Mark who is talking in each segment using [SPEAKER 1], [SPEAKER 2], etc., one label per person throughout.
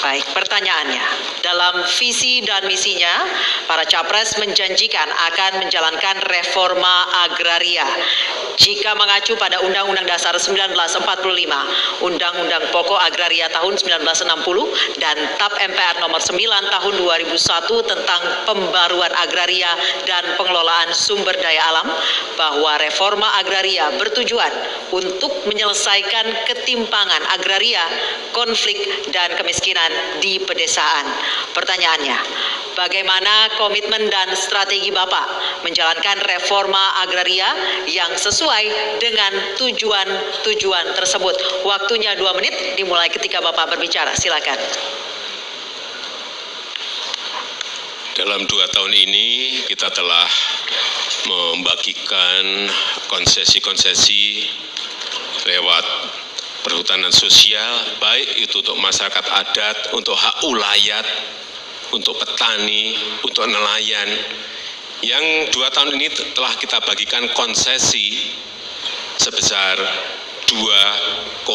[SPEAKER 1] Baik, pertanyaannya. Dalam visi dan misinya, para capres menjanjikan akan menjalankan reforma agraria. Jika mengacu pada Undang-Undang Dasar 1945, Undang-Undang Pokok Agraria tahun 1960, dan TAP MPR nomor 9 tahun 2001 tentang pembaruan agraria dan pengelolaan sumber daya alam, bahwa reforma agraria bertujuan untuk menyelesaikan ketimpangan agraria, konflik, dan kemiskinan di pedesaan. Pertanyaannya, bagaimana komitmen dan strategi Bapak menjalankan reforma agraria yang sesuai dengan tujuan-tujuan tersebut? Waktunya 2 menit dimulai ketika Bapak berbicara. Silakan.
[SPEAKER 2] Dalam 2 tahun ini kita telah membagikan konsesi-konsesi lewat perhutanan sosial, baik itu untuk masyarakat adat, untuk hak ulayat, untuk petani, untuk nelayan. Yang 2 tahun ini telah kita bagikan konsesi sebesar 2,6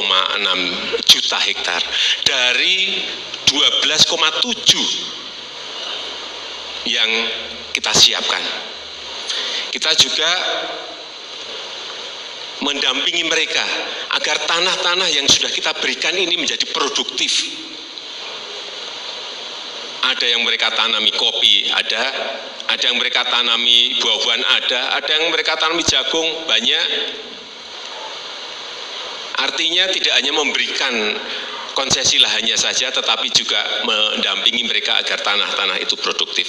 [SPEAKER 2] juta hektar dari 12,7 yang kita siapkan. Kita juga mendampingi mereka agar tanah-tanah yang sudah kita berikan ini menjadi produktif. Ada yang mereka tanami kopi, ada yang mereka tanami buah-buahan, ada yang mereka tanami jagung, banyak. Artinya tidak hanya memberikan konsesi lahannya saja, tetapi juga mendampingi mereka agar tanah-tanah itu produktif.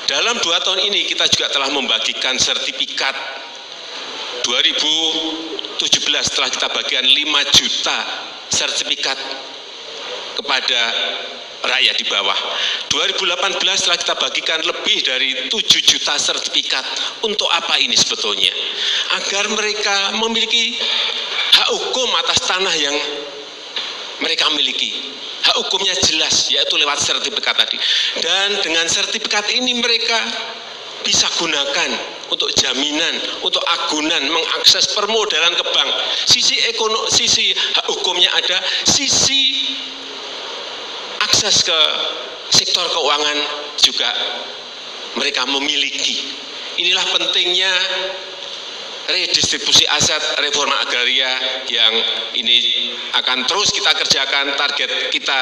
[SPEAKER 2] Dalam 2 tahun ini kita juga telah membagikan sertifikat. 2017 telah kita bagikan 5 juta sertifikat kepada rakyat di bawah. 2018 telah kita bagikan lebih dari 7 juta sertifikat. Untuk apa ini sebetulnya? Agar mereka memiliki hak hukum atas tanah yang mereka miliki. Hak hukumnya jelas, yaitu lewat sertifikat tadi. Dan dengan sertifikat ini mereka bisa gunakan untuk jaminan, untuk agunan, mengakses permodalan ke bank. Sisi ekonomi, sisi hak hukumnya ada, sisi akses ke sektor keuangan juga mereka memiliki. Inilah pentingnya redistribusi aset reforma agraria yang ini akan terus kita kerjakan. Target kita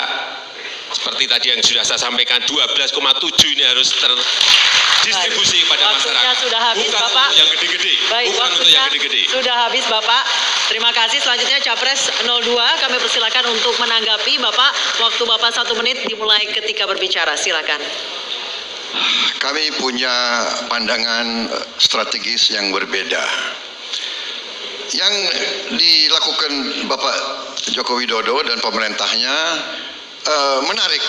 [SPEAKER 2] seperti tadi yang sudah saya sampaikan, 12,7 ini harus terdistribusi pada masyarakat.
[SPEAKER 1] Sudah habis,
[SPEAKER 2] bukan
[SPEAKER 1] Bapak.
[SPEAKER 2] Untuk yang gede-gede.
[SPEAKER 1] Baik,
[SPEAKER 2] bukan untuk yang gede-gede.
[SPEAKER 1] Sudah habis, Bapak. Terima kasih. Selanjutnya Capres 02, kami persilakan untuk menanggapi. Bapak, waktu Bapak 1 menit dimulai ketika berbicara. Silakan.
[SPEAKER 3] Kami punya pandangan strategis yang berbeda. Yang dilakukan Bapak Joko Widodo dan pemerintahnya menarik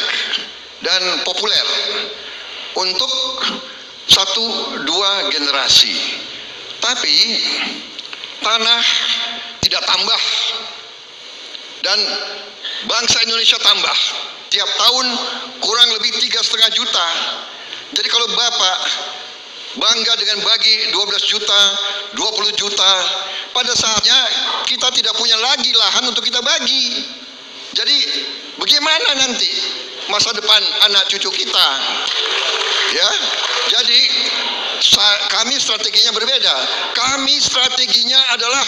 [SPEAKER 3] dan populer untuk 1-2 generasi. Tapi tanah tidak tambah dan bangsa Indonesia tambah. Tiap tahun kurang lebih 3,5 juta. Jadi kalau Bapak bangga dengan bagi 12 juta, 20 juta, pada saatnya kita tidak punya lagi lahan untuk kita bagi. Jadi bagaimana nanti masa depan anak cucu kita? Ya, jadi kami strateginya berbeda. Kami strateginya adalah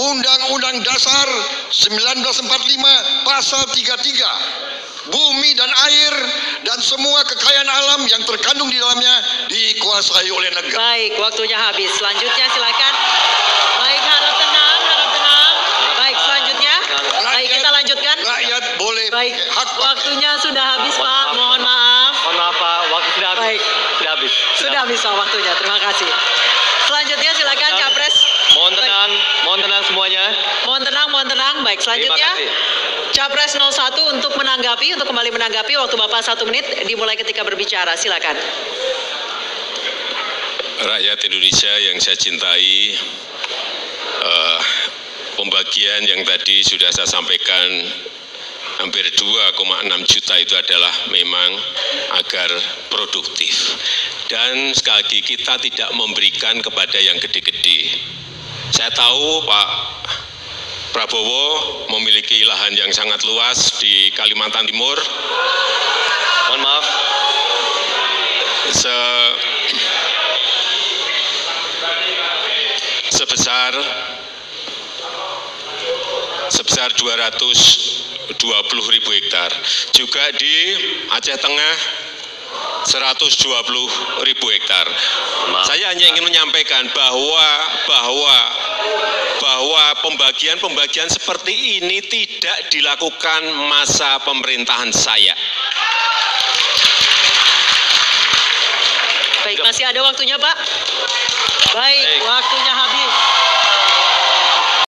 [SPEAKER 3] Undang-Undang Dasar 1945 Pasal 33. Bumi dan air dan semua kekayaan alam yang terkandung di dalamnya dikuasai oleh negara.
[SPEAKER 1] Baik, waktunya habis. Selanjutnya silakan. Baik, harap tenang, harap tenang. Baik, selanjutnya. Baik, kita lanjutkan.
[SPEAKER 3] Rakyat boleh
[SPEAKER 1] Baik,
[SPEAKER 3] hak
[SPEAKER 1] waktunya sudah habis, Pak. Mohon maaf.
[SPEAKER 4] Mohon maaf Pak, waktu sudah habis.
[SPEAKER 1] Baik.
[SPEAKER 4] Sudah habis.
[SPEAKER 1] Sudah habis Pak, waktunya. Terima kasih. Selanjutnya silakan Capres.
[SPEAKER 4] Mohon tenang semuanya.
[SPEAKER 1] Mohon tenang. Baik, selanjutnya
[SPEAKER 4] Terima kasih.
[SPEAKER 1] Capres 01 untuk menanggapi, untuk kembali menanggapi. Waktu Bapak 1 menit dimulai ketika berbicara. Silakan.
[SPEAKER 2] Rakyat Indonesia yang saya cintai, pembagian yang tadi sudah saya sampaikan hampir 2,6 juta itu adalah memang agar produktif. Dan sekali lagi kita tidak memberikan kepada yang gede-gede. Saya tahu Pak Prabowo memiliki lahan yang sangat luas di Kalimantan Timur.
[SPEAKER 4] Mohon maaf.
[SPEAKER 2] Sebesar 220.000 hektar. Juga di Aceh Tengah 120.000 hektar. Saya hanya ingin menyampaikan bahwa pembagian seperti ini tidak dilakukan masa pemerintahan saya.
[SPEAKER 1] Baik, masih ada waktunya, Pak. Baik, waktunya habis.